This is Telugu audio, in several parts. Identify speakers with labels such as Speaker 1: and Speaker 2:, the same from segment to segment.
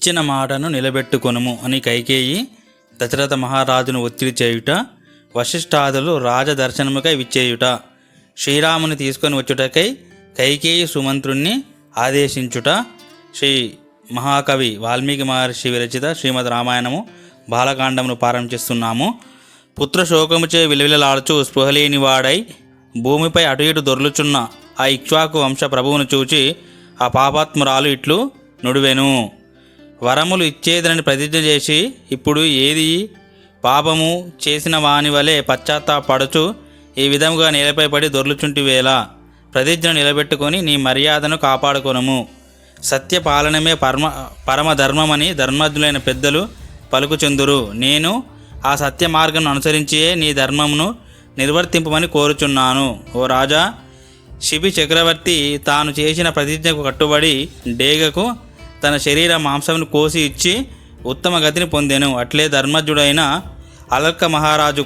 Speaker 1: ఇచ్చిన మాటను నిలబెట్టుకొనుము అని కైకేయి దశరథ మహారాజును ఒత్తిడి చేయుట, వశిష్ఠాదులు రాజదర్శనముకై విచ్చేయుట, శ్రీరాముని తీసుకొని వచ్చుటకై కైకేయి సుమంత్రుణ్ణి ఆదేశించుట. శ్రీ మహాకవి వాల్మీకి మహర్షి విరచిత శ్రీమద్ రామాయణము బాలకాండమును ప్రారంభిస్తున్నాము. పుత్రశోకముచే విలవిలలాడుచు స్పృహలేని వాడై భూమిపై అటు ఇటు దొర్లుచున్న ఆ ఇక్ష్వాకు వంశ ప్రభువును చూచి ఆ పాపాత్మురాలు ఇట్లు నుడివెను. వరములు ఇచ్చేదనని ప్రతిజ్ఞ చేసి ఇప్పుడు ఏది పాపము చేసిన వాని వలె పశ్చాత్తాపడుచు ఈ విధముగా నేలపై పడి దొర్లుచుంటి వేళ ప్రతిజ్ఞను నిలబెట్టుకొని నీ మర్యాదను కాపాడుకొనుము. సత్యపాలనమే పరమధర్మమని ధర్మజ్ఞులైన పెద్దలు పలుకుచుందురు. నేను ఆ సత్య మార్గం అనుసరించే నీ ధర్మమును నిర్వర్తింపమని కోరుచున్నాను. ఓ రాజా, శిబి చక్రవర్తి తాను చేసిన ప్రతిజ్ఞకు కట్టుబడి డేగకు తన శరీర మాంసమును కోసి ఇచ్చి ఉత్తమ గతిని పొందెను. అట్లే ధర్మజ్ఞుడైన అలర్క మహారాజు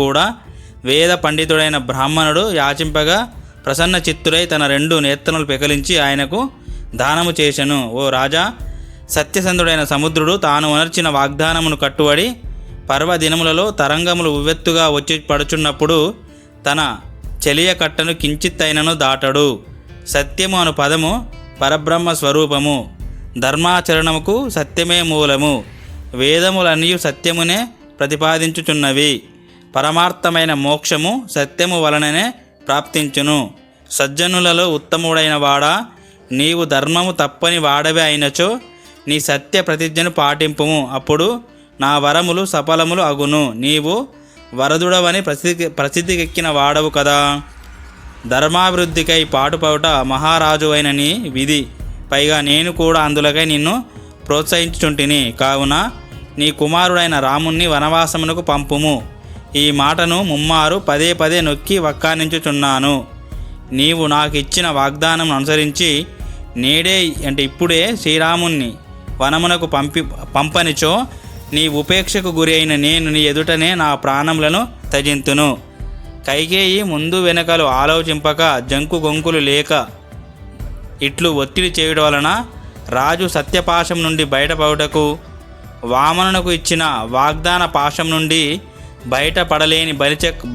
Speaker 1: కూడా వేద పండితుడైన బ్రాహ్మణుడు యాచింపగా ప్రసన్న చిత్తుడై తన 2 నేత్రములు పెకలించి ఆయనకు దానము చేసెను. ఓ రాజా, సత్యసంధుడైన సముద్రుడు తాను ఉనర్చిన వాగ్దానమును కట్టుబడి పర్వదినములలో తరంగములు ఉవ్వెత్తుగా వచ్చి పడుచున్నప్పుడు తన చెలియ కట్టను కించిత్తైనను దాటడు. సత్యము అను పదము పరబ్రహ్మ స్వరూపము. ధర్మాచరణముకు సత్యమే మూలము. వేదములన్నీ సత్యమునే ప్రతిపాదించుచున్నవి. పరమార్థమైన మోక్షము సత్యము వలననే ప్రాప్తించును. సజ్జనులలో ఉత్తముడైన వాడా, నీవు ధర్మము తప్పని వాడవే అయినచో నీ సత్య ప్రతిజ్ఞను పాటింపుము. అప్పుడు నా వరములు సఫలములు అగును. నీవు వరదుడవని ప్రసిద్ధికెక్కిన వాడవు కదా. ధర్మాభివృద్ధికై పాటుపడుట మహారాజు అయిన నీ విధి. పైగా నేను కూడా అందులకై నిన్ను ప్రోత్సహించుచుంటిని. కావున నీ కుమారుడైన రాముణ్ణి వనవాసమునకు పంపుము. ఈ మాటను ముమ్మారు పదే పదే నొక్కి వక్కానించుచున్నాను. నీవు నాకు ఇచ్చిన వాగ్దానం అనుసరించి నేడే ఇప్పుడే శ్రీరాముణ్ణి వనమునకు పంపనిచో నీ ఉపేక్షకు గురి అయిన నేను నీ ఎదుటనే నా ప్రాణములను త్యజింతును. కైకేయి ముందు వెనకలు ఆలోచింపక జంకు గొంకులు లేక ఇట్లు ఒత్తిడి చేయడం వలన రాజు సత్యపాశం నుండి బయటపడుటకు వామనునకు ఇచ్చిన వాగ్దాన పాశం నుండి బయటపడలేని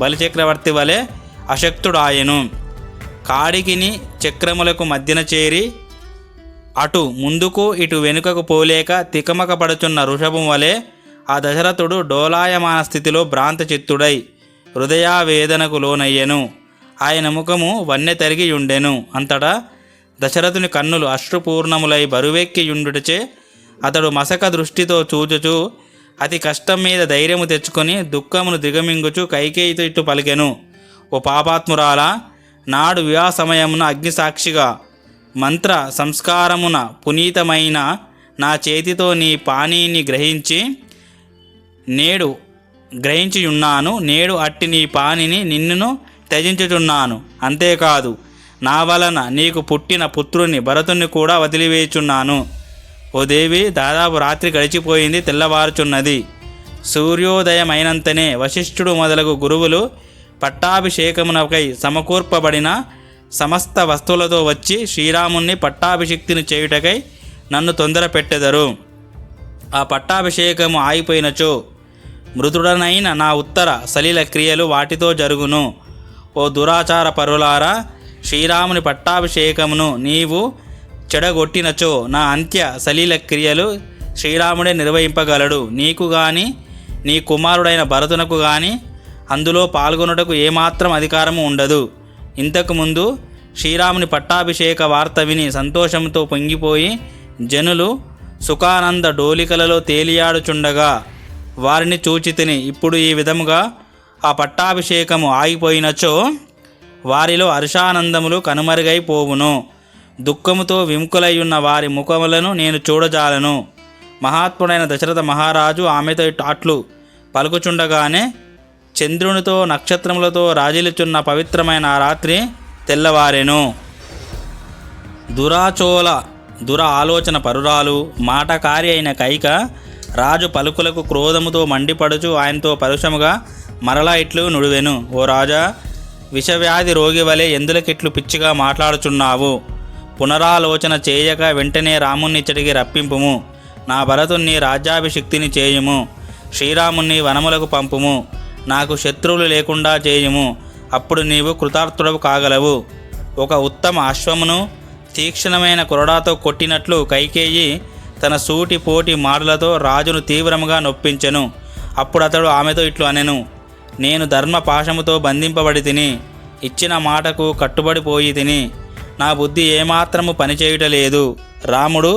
Speaker 1: బలిచక్రవర్తి వలె అశక్తుడాయెను. కాడికిని చక్రములకు మధ్యన చేరి అటు ముందుకు ఇటు వెనుకకు పోలేక తికమక పడుచున్న వృషభం వలె ఆ దశరథుడు డోలాయమాన స్థితిలో భ్రాంతచిత్తుడై హృదయావేదనకు లోనయ్యెను. ఆయన ముఖము వన్నె తరిగియుండెను. అంతటా దశరథుని కన్నులు అశ్రుపూర్ణములై బరువెక్కియుండుటచే అతడు మసక దృష్టితో చూచుచూ అతి కష్టం మీద ధైర్యము తెచ్చుకొని దుఃఖమును దిగమింగుచు కైకేయితో ఇట్టు పలికెను. ఓ పాపాత్మురాలా, నాడు వివాహ సమయమున అగ్నిసాక్షిగా మంత్ర సంస్కారమున పునీతమైన నా చేతితో నీ పానీని గ్రహించియున్నాను. నేడు అట్టి నీ పానిని నిన్నును త్యజించుచున్నాను. అంతేకాదు, నా వలన నీకు పుట్టిన పుత్రుని భరతుని కూడా వదిలివేచున్నాను. ఓ దేవి, దాదాపు రాత్రి గడిచిపోయింది, తెల్లవారుచున్నది. సూర్యోదయమైనంతనే వశిష్ఠుడు మొదలగు గురువులు పట్టాభిషేకమునకై సమకూర్పబడిన సమస్త వస్తువులతో వచ్చి శ్రీరాముణ్ణి పట్టాభిషిక్తిని చేయుటకై నన్ను తొందర పెట్టెదరు. ఆ పట్టాభిషేకము ఆగిపోయినచో మృదుడనైన నా ఉత్తర సలిల క్రియలు వాటితో జరుగును. ఓ దురాచార పరులారా, శ్రీరాముని పట్టాభిషేకమును నీవు చెడగొట్టినచో నా అంత్య సలీల క్రియలు శ్రీరాముడే నిర్వహింపగలడు. నీకు గాని నీ కుమారుడైన భరతునకు గాని అందులో పాల్గొనుటకు ఏమాత్రం అధికారము ఉండదు. ఇంతకుముందు శ్రీరాముని పట్టాభిషేక వార్త విని సంతోషంతో పొంగిపోయి జనులు సుఖానంద డోలికలలో తేలియాడుచుండగా వారిని చూచితిని. ఇప్పుడు ఈ విధముగా ఆ పట్టాభిషేకము ఆగిపోయినచో వారిలో హర్షానందములు కనుమరుగైపోవును. దుఃఖముతో విముఖులయ్యున్న వారి ముఖములను నేను చూడజాలను. మహాత్ముడైన దశరథ మహారాజు ఆమెతో అట్లు పలుకుచుండగానే చంద్రునితో నక్షత్రములతో రాజిల్లుచున్న పవిత్రమైన ఆ రాత్రి తెల్లవారెను. దుర ఆలోచన పరురాలు, మాటకారి అయిన కైక రాజు పలుకులకు క్రోధముతో మండిపడుచు ఆయనతో పరుషముగా మరలా ఇట్లు నుడివెను. ఓ రాజా, విషవ్యాధి రోగి వలె ఎందులకిట్లు పిచ్చిగా మాట్లాడుచున్నావు? పునరాలోచన చేయక వెంటనే రామునిచ్చటికి రప్పింపుము. నా భరతుణ్ణి రాజ్యాభిషిక్తిని చేయుము. శ్రీరాముణ్ణి వనములకు పంపుము. నాకు శత్రువులు లేకుండా చేయుము. అప్పుడు నీవు కృతార్థుడవు కాగలవు. ఒక ఉత్తమ అశ్వమును తీక్షణమైన కొరడాతో కొట్టినట్లు కైకేయి తన సూటి పోటి మాటలతో రాజును తీవ్రముగా నొప్పించెను. అప్పుడు అతడు ఆమెతో ఇట్లు అనెను: నేను ధర్మ పాశముతో బంధింపబడి తిని, ఇచ్చిన మాటకు కట్టుబడిపోయి తిని, నా బుద్ధి ఏమాత్రము పనిచేయుటలేదు. రాముడు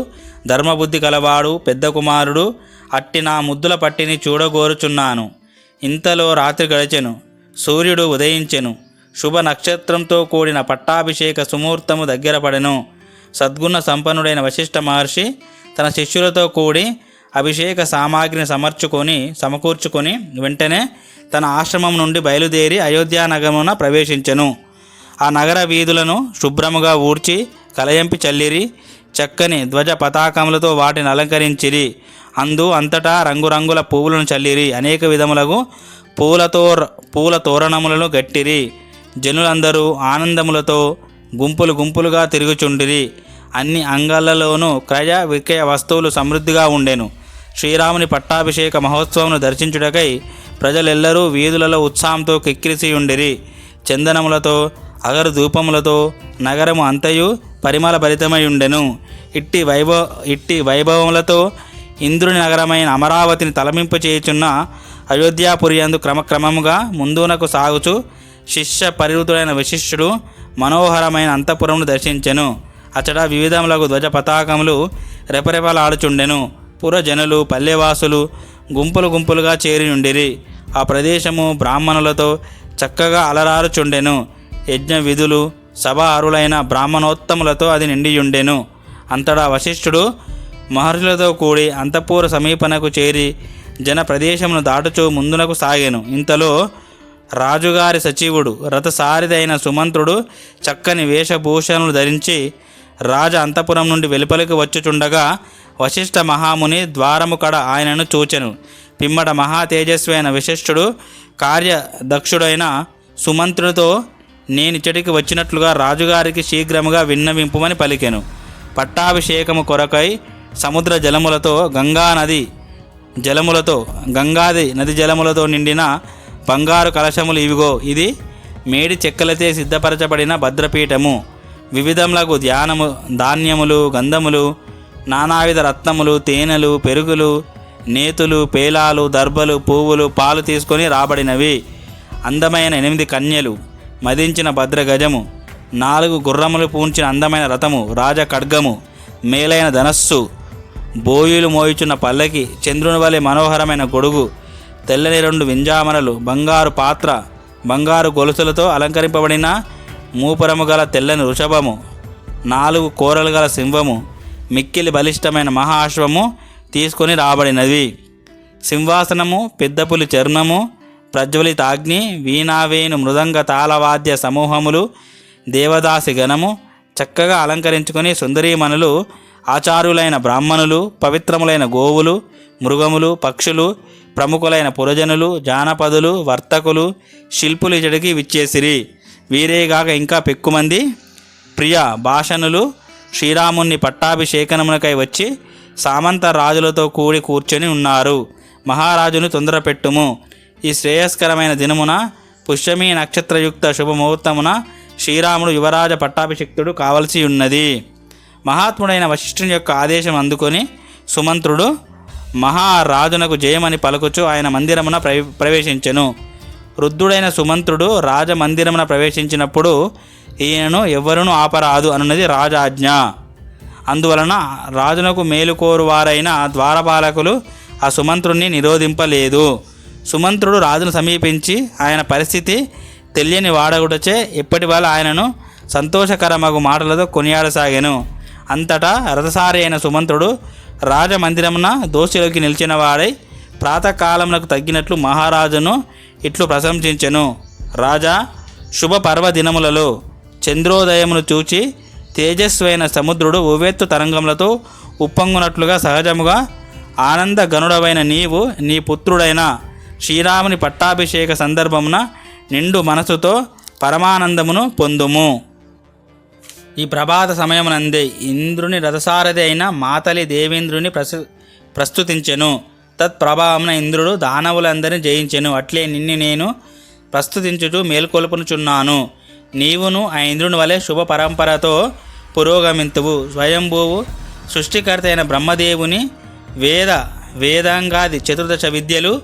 Speaker 1: ధర్మబుద్ధి కలవాడు, పెద్ద కుమారుడు. అట్టి నా ముద్దుల పట్టిని చూడగోరుచున్నాను. ఇంతలో రాత్రి గడిచెను. సూర్యుడు ఉదయించెను. శుభ నక్షత్రంతో కూడిన పట్టాభిషేక సుముహూర్తము దగ్గర పడెను. సద్గుణ సంపన్నుడైన వశిష్ఠ మహర్షి తన శిష్యులతో కూడి అభిషేక సామాగ్రిని సమకూర్చుకొని వెంటనే తన ఆశ్రమం నుండి బయలుదేరి అయోధ్యానగరమున ప్రవేశించెను. ఆ నగర వీధులను శుభ్రముగా ఊడ్చి కలయంపి చల్లిరి. చక్కని ధ్వజ పతాకములతో వాటిని అలంకరించిరి. అంతటా రంగురంగుల పువ్వులను చల్లిరి. అనేక విధములకు పూల తోరణములను గట్టిరి. జనులందరూ ఆనందములతో గుంపులుగా తిరుగుచుండిరి. అన్ని అంగాలలోనూ క్రయ విక్రయ వస్తువులు సమృద్ధిగా ఉండెను. శ్రీరాముని పట్టాభిషేక మహోత్సవమును దర్శించుటకై ప్రజలెల్లరూ వీధులలో ఉత్సాహంతో కిక్కిరిసి ఉండిరి. చందనములతో అగరు ధూపములతో నగరము అంతయు పరిమళ భరితమై ఉండెను. ఇట్టి వైభవములతో ఇంద్రుని నగరమైన అమరావతిని తలమింపు చేయుచున్న అయోధ్యాపురి యందు క్రమక్రమముగా ముందునకు సాగుచు శిష్య పరివృతుడైన వశిష్ఠుడు మనోహరమైన అంతఃపురమును దర్శించెను. అచ్చట వివిధములకు ధ్వజ పతాకములు రెపరెపలాడుచుండెను. పురజనులు పల్లెవాసులు గుంపులుగా చేరి ఉండిరి. ఆ ప్రదేశము బ్రాహ్మణులతో చక్కగా అలరారుచుండెను. యజ్ఞ విధులు సభా అరులైన బ్రాహ్మణోత్తములతో అది నిండియుండెను. అంతటా వశిష్ఠుడు మహర్షులతో కూడి అంతఃపుర సమీపనకు చేరి జన ప్రదేశమును దాటుచూ ముందునకు సాగెను. ఇంతలో రాజుగారి సచివుడు రథసారిదైన సుమంత్రుడు చక్కని వేషభూషణలు ధరించి రాజ అంతఃపురం నుండి వెలుపలికి వచ్చుచుండగా వశిష్ఠ మహాముని ద్వారము కడ ఆయనను చూచెను. పిమ్మట మహా తేజస్వి అయిన వశిష్ఠుడు కార్యదక్షుడైన సుమంత్రుడితో నేనిచ్చటికి వచ్చినట్లుగా రాజుగారికి శీఘ్రముగా విన్నవింపుమని పలికెను. పట్టాభిషేకము కొరకై సముద్ర జలములతో గంగాది నది జలములతో నిండిన బంగారు కలశములు ఇవిగో. ఇది మేడి చెక్కలతో సిద్ధపరచబడిన భద్రపీఠము. వివిధములకు ధాన్యములు, గంధములు, నానావిధ రత్నములు, తేనెలు, పెరుగులు, నేతులు, పేలాలు, దర్భలు, పువ్వులు, పాలు తీసుకొని రాబడినవి. అందమైన 8 కన్యలు, మదించిన భద్రగజము, 4 గుర్రములు పూంచిన అందమైన రథము, రాజ ఖడ్గము, మేలైన ధనస్సు, బోయులు మోయుచున్న పల్లకి, చంద్రుని వలె మనోహరమైన గొడుగు, తెల్లని 2 వింజామరలు, బంగారు పాత్ర, బంగారు గొలుసులతో అలంకరింపబడిన మూపురము గల తెల్లని వృషభము, 4 కోరలు గల సింహము, మిక్కిలి బలిష్టమైన మహాశ్వము తీసుకొని రాబడినవి. సింహాసనము, పెద్దపులి చర్మము, ప్రజ్వలిత అగ్ని, వీణావేణు మృదంగ తాళవాద్య సమూహములు, దేవదాసి గణము చక్కగా అలంకరించుకొని సుందరీమణులు, ఆచార్యులైన బ్రాహ్మణులు, పవిత్రములైన గోవులు, మృగములు, పక్షులు, ప్రముఖులైన పురజనులు, జానపదులు, వర్తకులు, శిల్పులు ఇచ్చడికి విచ్చేసిరి. వీరేగాక ఇంకా పెక్కుమంది ప్రియ భాషణులు శ్రీరాముని పట్టాభిషేకనమునకై వచ్చి సామంత రాజులతో కూర్చొని ఉన్నారు. మహారాజును తొందరపెట్టుము. ఈ శ్రేయస్కరమైన దినమున పుష్యమీ నక్షత్రయుక్త శుభముహూర్తమున శ్రీరాముడు యువరాజ పట్టాభిషిక్తుడు కావలసి ఉన్నది. మహాత్ముడైన వశిష్ఠుని యొక్క ఆదేశం అందుకొని సుమంత్రుడు మహారాజునకు జయమని పలుకుచు ఆయన మందిరమున ప్రవేశించెను. వృద్ధుడైన సుమంత్రుడు రాజమందిరమున ప్రవేశించినప్పుడు ఈయనను ఎవ్వరునూ ఆపరాదు అన్నది రాజాజ్ఞ. అందువలన రాజునకు మేలుకోరువారైన ద్వారపాలకులు ఆ సుమంత్రుణ్ణి నిరోధింపలేదు. సుమంత్రుడు రాజును సమీపించి ఆయన పరిస్థితి తెలియని వాడగుటచే ఇప్పటి వల్ల ఆయనను సంతోషకరమగు మాటలతో కొనియాడసాగాను. అంతటా రథసారి అయిన సుమంత్రుడు రాజమందిరమున దోషిలోకి నిలిచిన వాడై ప్రాతకాలమునకు తగ్గినట్లు మహారాజును ఇట్లు ప్రశంసించెను. రాజా, శుభ పర్వదినములలో చంద్రోదయమును చూచి తేజస్వైన సముద్రుడు ఉవ్వెత్తు తరంగములతో ఉప్పొంగునట్లుగా సహజముగా ఆనంద గనుడవైన నీవు నీ పుత్రుడైన శ్రీరాముని పట్టాభిషేక సందర్భమున నిండు మనసుతో పరమానందమును పొందుము. ఈ ప్రభాత సమయమునందే ఇంద్రుని రథసారథి అయిన మాతలి దేవేంద్రుని ప్రస్తుతించెను. తత్ప్రభావమున ఇంద్రుడు దానవులందరినీ జయించెను. అట్లే నిన్ను నేను ప్రస్తుతించుటూ మేల్కొల్పునుచున్నాను. నీవును ఆ ఇంద్రుని వలె శుభ పరంపరతో పురోగమింతువు. స్వయంభూవు సృష్టికర్త అయిన బ్రహ్మదేవుని వేదాంగాది చతుర్దశ విద్యలు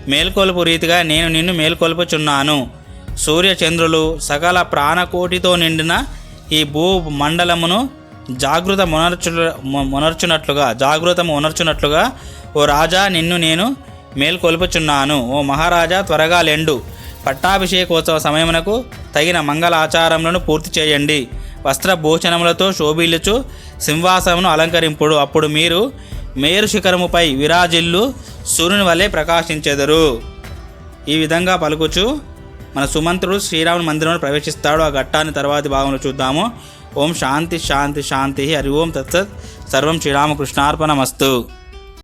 Speaker 1: మేల్కొల్పు రీతిగా నేను నిన్ను మేల్కొల్పుచున్నాను. సూర్యచంద్రులు సకల ప్రాణకోటితో నిండిన ఈ భూమండలమును జాగృతము ఉనర్చున్నట్లుగా ఓ రాజా నిన్ను నేను మేల్కొల్పుచున్నాను. ఓ మహారాజా త్వరగా లెండు. పట్టాభిషేకోత్సవ సమయమునకు తగిన మంగళాచారములను పూర్తి చేయండి. వస్త్రభూషణములతో శోభిల్లుచు సింహాసనమును అలంకరింపుడు. అప్పుడు మీరు మేరు శిఖరముపై విరాజిల్లు సూర్యుని వలె ప్రకాశించెదరు. ఈ విధంగా పలుకుచు మన సుమంత్రుడు శ్రీరాముని మందిరంలో ప్రవేశిస్తాడు. ఆ ఘట్టాన్ని తర్వాతి భాగంలో చూద్దాము. ఓం శాంతి శాంతి శాంతి. హరి ఓం తత్సత్. సర్వం శ్రీరామకృష్ణార్పణమస్తు.